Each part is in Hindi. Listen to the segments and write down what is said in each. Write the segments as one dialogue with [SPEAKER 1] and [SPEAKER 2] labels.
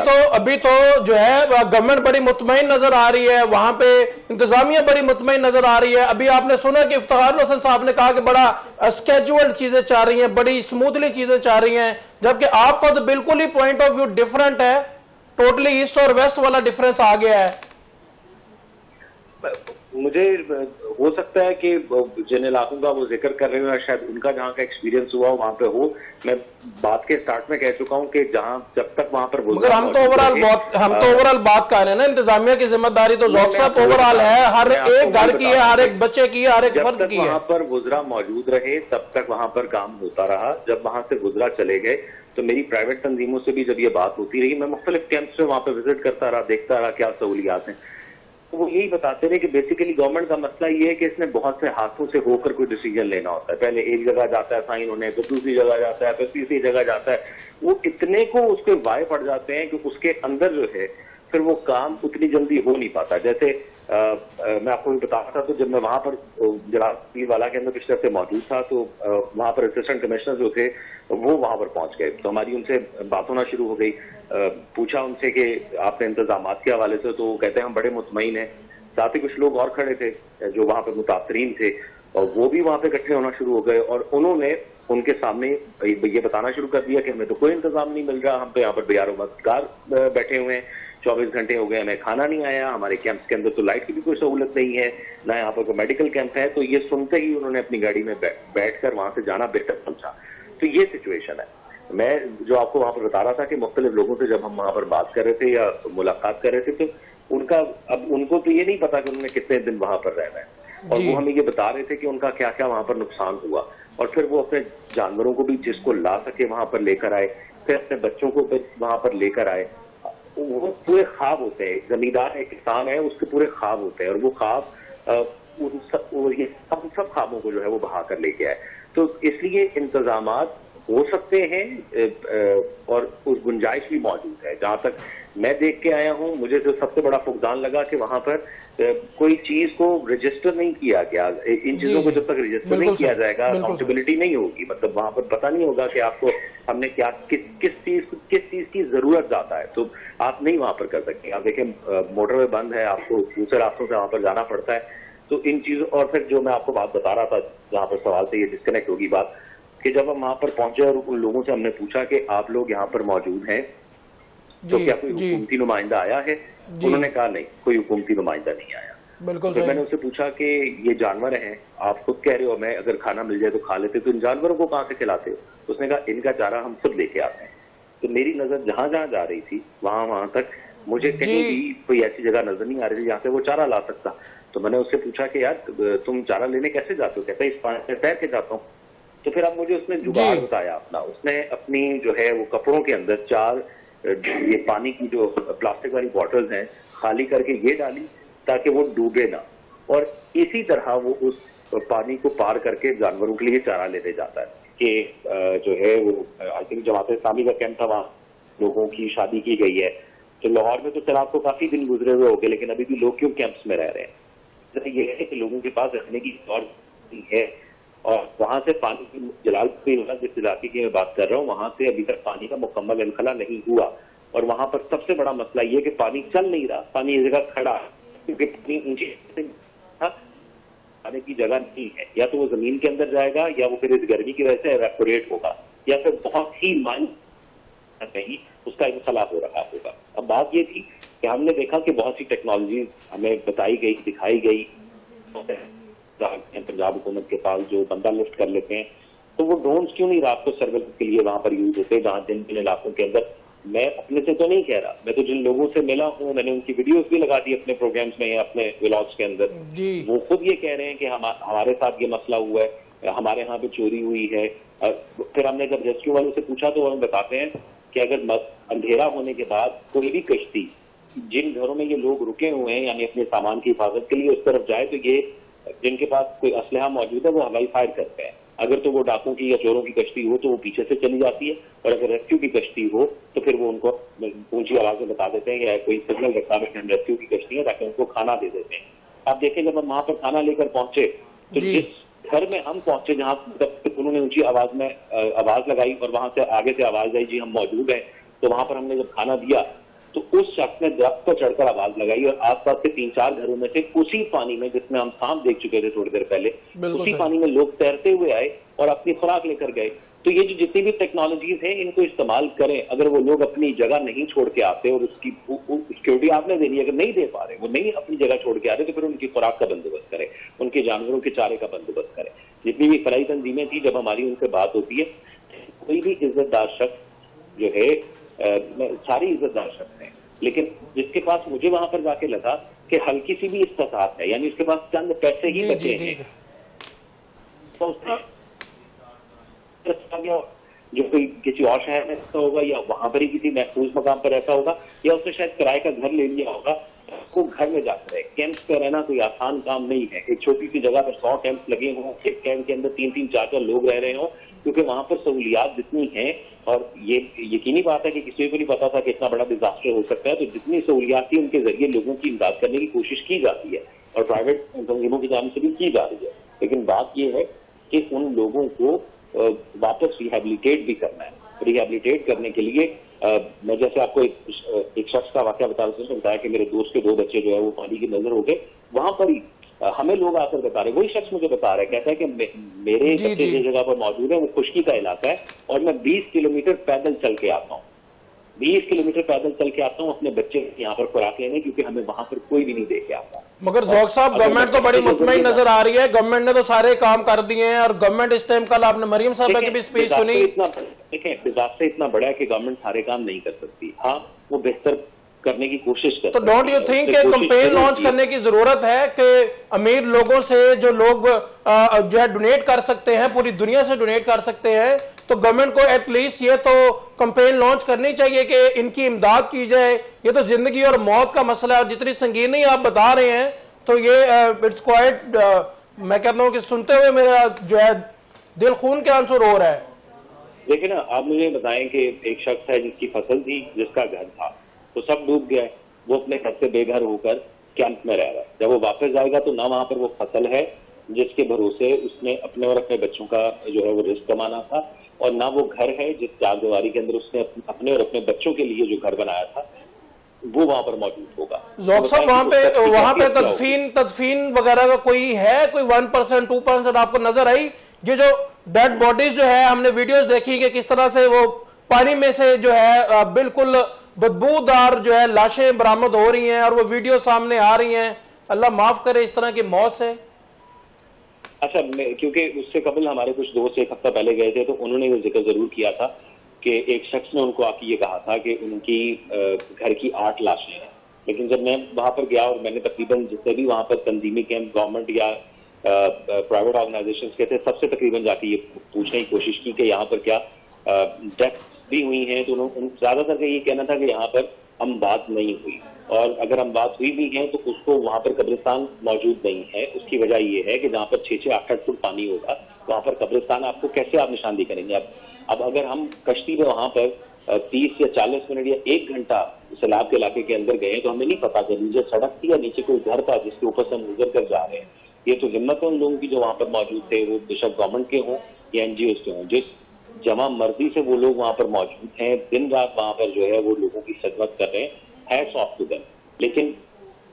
[SPEAKER 1] अभी तो जो है गवर्नमेंट बड़ी मुतमईन नजर आ रही है, वहां पे इंतजामिया बड़ी मुतमईन नजर आ रही है। अभी आपने सुना कि इफ्तिखार हुसैन साहब ने कहा कि बड़ा स्केजुअल चीजें चाह रही हैं, बड़ी स्मूथली चीजें चाह रही हैं, जबकि आपका तो बिल्कुल ही पॉइंट ऑफ व्यू डिफरेंट है, टोटली ईस्ट और वेस्ट वाला डिफरेंस आ गया है।
[SPEAKER 2] मुझे हो सकता है कि जिन इलाकों का वो जिक्र कर रहे हो शायद उनका जहाँ का एक्सपीरियंस हुआ वहां पे हो। मैं बात के स्टार्ट में कह चुका हूँ कि जहाँ जब तक वहां पर
[SPEAKER 1] मगर हम तो ओवरऑल बात कर रहे हैं ना, इंतजामिया की जिम्मेदारी तो ओवरऑल है, हर एक घर की है, हर एक बच्चे की है, हर एक फर्द की है।
[SPEAKER 2] वहां पर गुजरा मौजूद रहे तब तक वहां पर काम होता रहा। जब वहां से गुजरा चले गए तो मेरी प्राइवेट तंजीमों से भी जब ये बात होती रही, मैं मुख्तलिफ कैंप्स में वहां पर विजिट करता रहा, देखता रहा क्या सहूलियात हैं। तो वो यही बताते रहे कि बेसिकली गवर्नमेंट का मसला ये है कि इसने बहुत से हाथों से होकर कोई डिसीजन लेना होता है। पहले एक जगह जाता है साइन होने, फिर दूसरी जगह जाता है, फिर तीसरी जगह जाता है। वो इतने को उसके वाय पड़ जाते हैं कि उसके अंदर जो है फिर वो काम उतनी जल्दी हो नहीं पाता। जैसे मैं आपको भी बता रहा था, तो जब मैं वहां पर जलाल वाला के अंदर पिछले हफ्ते मौजूद था तो वहां पर असिस्टेंट कमिश्नर जो थे वो वहां पर पहुंच गए। तो हमारी उनसे बात होना शुरू हो गई। पूछा उनसे कि आपने इंतजाम के हवाले से, तो वो कहते हैं हम बड़े मुतमईन हैं। साथ ही कुछ लोग और खड़े थे जो वहां पर मुतासरीन थे और वो भी वहां पे इकट्ठे होना शुरू हो गए और उन्होंने उनके सामने ये बताना शुरू कर दिया कि हमें तो कोई इंतजाम नहीं मिल रहा, हम तो यहाँ पर बेयारो मददगार बैठे हुए हैं, 24 घंटे हो गए, हमें खाना नहीं आया, हमारे कैंप्स के अंदर तो लाइट की भी कोई सहूलत नहीं है, ना यहाँ पर कोई मेडिकल कैंप है। तो ये सुनते ही उन्होंने अपनी गाड़ी में बैठकर वहां से जाना बेहतर समझा। तो ये सिचुएशन है। मैं जो आपको वहां पर बता रहा था कि मुख्तलिफ लोगों से जब हम वहां पर बात कर रहे थे या मुलाकात कर रहे थे, तो उनको तो ये नहीं पता कि उन्होंने कितने दिन वहां पर रहना है, और वो हमें ये बता रहे थे कि उनका क्या क्या वहां पर नुकसान हुआ। और फिर वो अपने जानवरों को भी जिसको ला सके वहां पर लेकर आए, फिर अपने बच्चों को वहां पर लेकर आए। वो पूरे ख्वाब होते हैं, जमींदार है, किसान है, उसके पूरे ख्वाब होते हैं, और वो ख्वाब ये सब ख्वाबों को जो है वो बहा कर लेके आए। तो इसलिए इंतजामात हो सकते हैं और उस गुंजाइश भी मौजूद है। जहां तक मैं देख के आया हूं, मुझे जो सबसे बड़ा फुकदान लगा कि वहां पर कोई चीज को रजिस्टर नहीं किया गया। इन चीजों को जब तक रजिस्टर नहीं किया जाएगा अकाउंटेबिलिटी नहीं होगी। मतलब वहां पर पता नहीं होगा कि आपको हमने क्या किस चीज की जरूरत ज्यादा है, तो आप नहीं वहां पर कर सकते। आप देखें मोटरवे बंद है, आपको दूसरे रास्तों से वहां पर जाना पड़ता है। तो इन चीजों, और फिर जो मैं आपको बात बता रहा था जहां पर सवाल से ये डिस्कनेक्ट होगी बात, कि जब हम वहां पर पहुंचे और उन लोगों से हमने पूछा कि आप लोग यहाँ पर मौजूद हैं तो क्या कोई हुकूमती नुमाइंदा आया है, उन्होंने कहा नहीं, कोई हुकूमती नुमाइंदा नहीं आया।
[SPEAKER 1] बिल्कुल।
[SPEAKER 2] तो मैंने उससे पूछा कि ये जानवर हैं, आप खुद कह रहे हो मैं अगर खाना मिल जाए तो खा लेते, तो इन जानवरों को कहाँ से खिलाते हो? तो उसने कहा इनका चारा हम खुद लेके आते हैं। तो मेरी नजर जहां जहां जा रही थी वहां तक मुझे कहीं भी कोई ऐसी जगह नजर नहीं आ रही थी जहां से वो चारा ला सकता। तो मैंने उससे पूछा कि यार तुम चारा लेने कैसे जाते हो? कहता है इस पानी से तैर के जाता हूँ। तो फिर अब मुझे उसने जुगाड़ बताया अपना। उसने अपनी जो है वो कपड़ों के अंदर 4 ये पानी की जो प्लास्टिक वाली बॉटल्स हैं खाली करके ये डाली ताकि वो डूबे ना, और इसी तरह वो उस पानी को पार करके जानवरों के लिए चारा लेने जाता है। कि जो है वो आई थिंक जमात इस्लामी का कैंप था, वहां लोगों की शादी की गई है। तो लाहौर में तो चल आपको काफी दिन गुजरे हुए होंगे, लेकिन अभी भी लोग क्यों कैंप्स में रह रहे हैं? तो ये है कि लोगों के पास रखने की और है, और वहां से पानी की जलालपुर जिस इलाके की मैं बात कर रहा हूँ वहां से अभी तक पानी का मुकम्मल इनखला नहीं हुआ। और वहां पर सबसे बड़ा मसला ये कि पानी चल नहीं रहा, पानी इस जगह खड़ा है क्योंकि पानी ऊंची आने की जगह नहीं है। या तो वो जमीन के अंदर जाएगा या वो फिर इस गर्मी की वजह से एवेपोरेट होगा, या फिर बहुत ही कहीं उसका इनखला हो रहा होगा। अब बात ये थी कि हमने देखा कि बहुत सी टेक्नोलॉजी हमें बताई गई, दिखाई गई। पंजाब हुकूमत के पास जो बंदा लिफ्ट कर लेते हैं, तो वो ड्रोन्स क्यों नहीं रात को सर्वेलेंस के लिए वहां पर यूज होते, जहां जिन इलाकों के अंदर, मैं अपने से तो नहीं कह रहा, मैं तो जिन लोगों से मिला हूँ मैंने उनकी वीडियोस भी लगा दी अपने प्रोग्राम्स में या अपने व्लॉग्स के अंदर, वो खुद ये कह रहे हैं कि हमारे साथ ये मसला हुआ है, हमारे यहाँ पे चोरी हुई है। फिर हमने जब रेस्क्यू वालों से पूछा तो वो हमें बताते हैं कि अगर अंधेरा होने के बाद कोई भी कश्ती जिन घरों में ये लोग रुके हुए हैं यानी अपने सामान की हिफाजत के लिए उस तरफ जाए, तो ये जिनके पास कोई असलहा मौजूद है वो हवाई फायर करते हैं। अगर तो वो डाकों की या चोरों की कश्ती हो तो वो पीछे से चली जाती है, और अगर रेस्क्यू की कश्ती हो तो फिर वो उनको ऊंची आवाज में बता देते हैं या कोई सिग्नल रखता है कि हम रेस्क्यू की कश्ती है, ताकि उनको खाना दे देते हैं। आप देखें जब हम वहां पर खाना लेकर पहुंचे तो जिस घर में हम पहुंचे जहां उन्होंने ऊंची आवाज में आवाज लगाई और वहां से आगे से आवाज आई जी हम मौजूद है, तो वहां पर हमने जब खाना दिया उस शख्स ने दरख्त पर चढ़कर आवाज लगाई और आसपास के 3-4 घरों में से उसी पानी में, जिसमें हम सांप देख चुके थे थोड़ी देर पहले, उसी पानी में लोग तैरते हुए आए और अपनी खुराक लेकर गए। तो ये जो जितनी भी टेक्नोलॉजीज हैं, इनको इस्तेमाल करें। अगर वो लोग अपनी जगह नहीं छोड़ के आते और उसकी सिक्योरिटी आपने देनी है, अगर नहीं दे पा रहे, वो नहीं अपनी जगह छोड़ के आ रहे, तो फिर उनकी खुराक का बंदोबस्त करें, उनके जानवरों के चारे का बंदोबस्त करें। जितनी भी फलाई तंजीमें थी, जब हमारी उनसे बात होती है, कोई भी इज्जतदार शख्स जो है, सारी इज्जतदार शख्स हैं, लेकिन जिसके पास मुझे वहां पर जाके लगा कि हल्की सी भी इस्तात है, यानी उसके पास चंद पैसे ही बचे हैं, तो उसने जो कोई किसी और शहर में रहता होगा या वहां पर ही किसी महफूज मकाम पर रहता होगा, या उसने शायद किराए का घर ले लिया होगा, वो घर में जाता है। कैंप पे रहना कोई आसान काम नहीं है। एक छोटी सी जगह पर 100 कैंप लगे हों, एक कैंप के अंदर 3-3, 4-4 लोग रह रहे हों, क्योंकि वहां पर सहूलियात जितनी हैं, और ये यकीनी बात है कि किसी को नहीं पता था कि इतना बड़ा डिजास्टर हो सकता है, तो जितनी सहूलियात थी उनके जरिए लोगों की इमदाद करने की कोशिश की जाती है और प्राइवेट तंजीमों की जानिब से भी की जा रही है। लेकिन बात यह है कि उन लोगों को वापस रिहेबिलिटेट भी करना है। रिहेबिलिटेट करने के लिए मैं जैसे आपको एक शख्स का वाकया बताया कि मेरे दोस्त के 2 बच्चे जो है वो पानी की नजर हो गए, वहां पर ही हमें लोग आकर बता रहे, वही शख्स मुझे बता रहा है, कहता है कि मेरे बच्चे जिस जगह पर मौजूद है वो खुश्की का इलाका है और मैं 20 किलोमीटर पैदल चल के आता हूँ, 20 किलोमीटर पैदल चल के आता हूँ अपने बच्चे यहाँ पर खुराक लेने, क्योंकि हमें वहां पर कोई भी नहीं दे के आता।
[SPEAKER 1] मगर ज़ौक साहब, गवर्नमेंट तो बड़ी मुतमईन नजर आ रही है, गवर्नमेंट ने तो सारे काम कर दिए हैं, और गवर्नमेंट इस टाइम, कल आपने मरियम साहब की भी स्पीच सुनी।
[SPEAKER 2] देखें, डिजास्टर इतना बड़ा है कि गवर्नमेंट सारे काम नहीं कर सकती। हाँ, वो बेहतर करने की कोशिश करते हैं।
[SPEAKER 1] तो डोंट यू थिंक कि कैंपेन लॉन्च करने की जरूरत है कि अमीर लोगों से, जो लोग जो है डोनेट कर सकते हैं, पूरी दुनिया से डोनेट कर सकते हैं, तो गवर्नमेंट को एटलीस्ट ये तो कैंपेन लॉन्च करनी चाहिए कि इनकी इमदाद की जाए। ये तो जिंदगी और मौत का मसला है, और जितनी संगीनी आप बता रहे हैं, तो ये इट्स क्वाइट, मैं कहता हूँ कि सुनते हुए मेरा जो है दिल खून के आंसू रो रहा है।
[SPEAKER 2] देखिए ना, आप मुझे बताएं कि एक शख्स है जिसकी फसल थी, जिसका घर था, तो सब डूब गया है, वो अपने घर से बेघर होकर कैंप में रह रहा है। जब वो वापस जाएगा तो ना वहां पर वो फसल है जिसके भरोसे उसने अपने और अपने बच्चों का जो है वो रिस्क कमाना था, और ना वो घर है जिस चारदीवारी के अंदर उसने अपने और अपने बच्चों के लिए जो घर बनाया था वो वहां पर मौजूद होगा।
[SPEAKER 1] ज़ौक साहब, वहां पे तदफीन वगैरह का कोई है, कोई 1%, 2% आपको नजर आई? ये जो डेड बॉडीज जो है, हमने वीडियोस देखी कि किस तरह से वो पानी में से जो है बिल्कुल बदबूदार जो है लाशें बरामद हो रही हैं, और वो वीडियो सामने आ रही हैं। अल्लाह माफ करे इस तरह की मौत से।
[SPEAKER 2] अच्छा, क्योंकि उससे कबल हमारे कुछ दोस्त 1 हफ्ता पहले गए थे, तो उन्होंने ये जिक्र जरूर किया था कि एक शख्स ने उनको आके ये कहा था कि उनकी घर की 8 लाशें हैं। लेकिन जब मैं वहां पर गया और मैंने तकरीबन जितने भी वहां पर तंजीमी कैंप, गवर्नमेंट या प्राइवेट ऑर्गेनाइजेशंस के थे, सबसे तकरीबन जाके ये पूछने की कोशिश की कि यहाँ पर क्या डेथ भी हुई हैं, तो ज्यादातर का ये कहना था कि यहाँ पर अमवात नहीं हुई, और अगर अमवात हुई भी है तो उसको वहां पर कब्रिस्तान मौजूद नहीं है। उसकी वजह ये है कि जहाँ पर 6-6, 8-8 फुट पानी होगा, वहां पर कब्रिस्तान आपको कैसे आप निशानदी करेंगे? अब अगर हम कश्ती में वहां पर 30 या 40 मिनट या 1 घंटा सैलाब के इलाके के अंदर गए, तो हमें नहीं पता कि नीचे सड़क थी या नीचे कोई घर था जिसके ऊपर से हम गुजर कर जा रहे हैं। ये तो हिम्मत है उन लोगों की जो वहां पर मौजूद थे, वो बेशक गवर्नमेंट के हों या NGOs के हों, जिस जमा मर्जी से वो लोग वहां पर मौजूद हैं, दिन रात वहां पर जो है वो लोगों की खिदमत कर रहे हैं, हैट्स ऑफ टू देम। लेकिन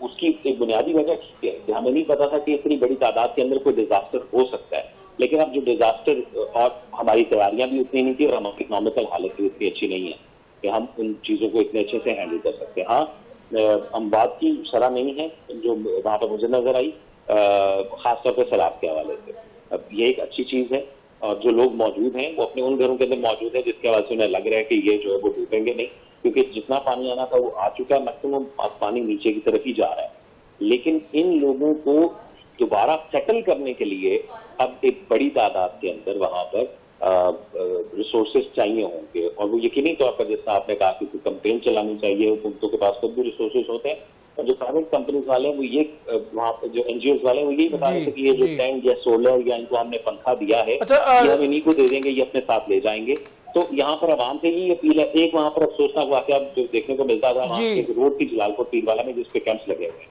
[SPEAKER 2] उसकी एक बुनियादी वजह है कि हमें नहीं पता था कि इतनी बड़ी तादाद के अंदर कोई डिजास्टर हो सकता है। लेकिन अब जो डिजास्टर, और हमारी तैयारियां भी उतनी नहीं थी और हमारी इकोनॉमिकल हालत भी उतनी अच्छी नहीं है कि हम उन चीजों को इतने अच्छे से हैंडल कर सकते हैं। हाँ, अमवात की शरह नहीं है जो वहां पर मुझे नजर आई, खासतौर पर सैलाब के हवाले से। अब ये एक अच्छी चीज है, और जो लोग मौजूद हैं वो अपने उन घरों के अंदर मौजूद है जिसके वजह से उन्हें लग रहा है कि ये जो है वो डूबेंगे नहीं, क्योंकि जितना पानी आना था वो आ चुका है, मैक्सिमम पानी नीचे की तरफ ही जा रहा है। लेकिन इन लोगों को दोबारा सेटल करने के लिए अब एक बड़ी तादाद के अंदर वहां पर रिसोर्सेज चाहिए होंगे, और वो यकीनी तौर पर जितना आपने कहा कि कोई कैंपेन चलानी चाहिए, हुकूमतों के पास खुद भी रिसोर्सेज होते हैं, और जो प्राइवेट कंपनीज वाले हैं वो ये वहाँ पर जो NGOs वाले हैं वो यही बता रहे थे कि ये जो टैंक या सोलर या इनको हमने पंखा दिया है, ये हम इन्हीं को दे देंगे, ये अपने साथ ले जाएंगे। तो यहाँ पर आवाम से ही अपील है। एक वहां पर अफसोसनाक वाकया जो देखने को मिलता था, वहाँ रोड की जलालपुर पीरवाला में जिसपे कैंप्स लगे हुए हैं,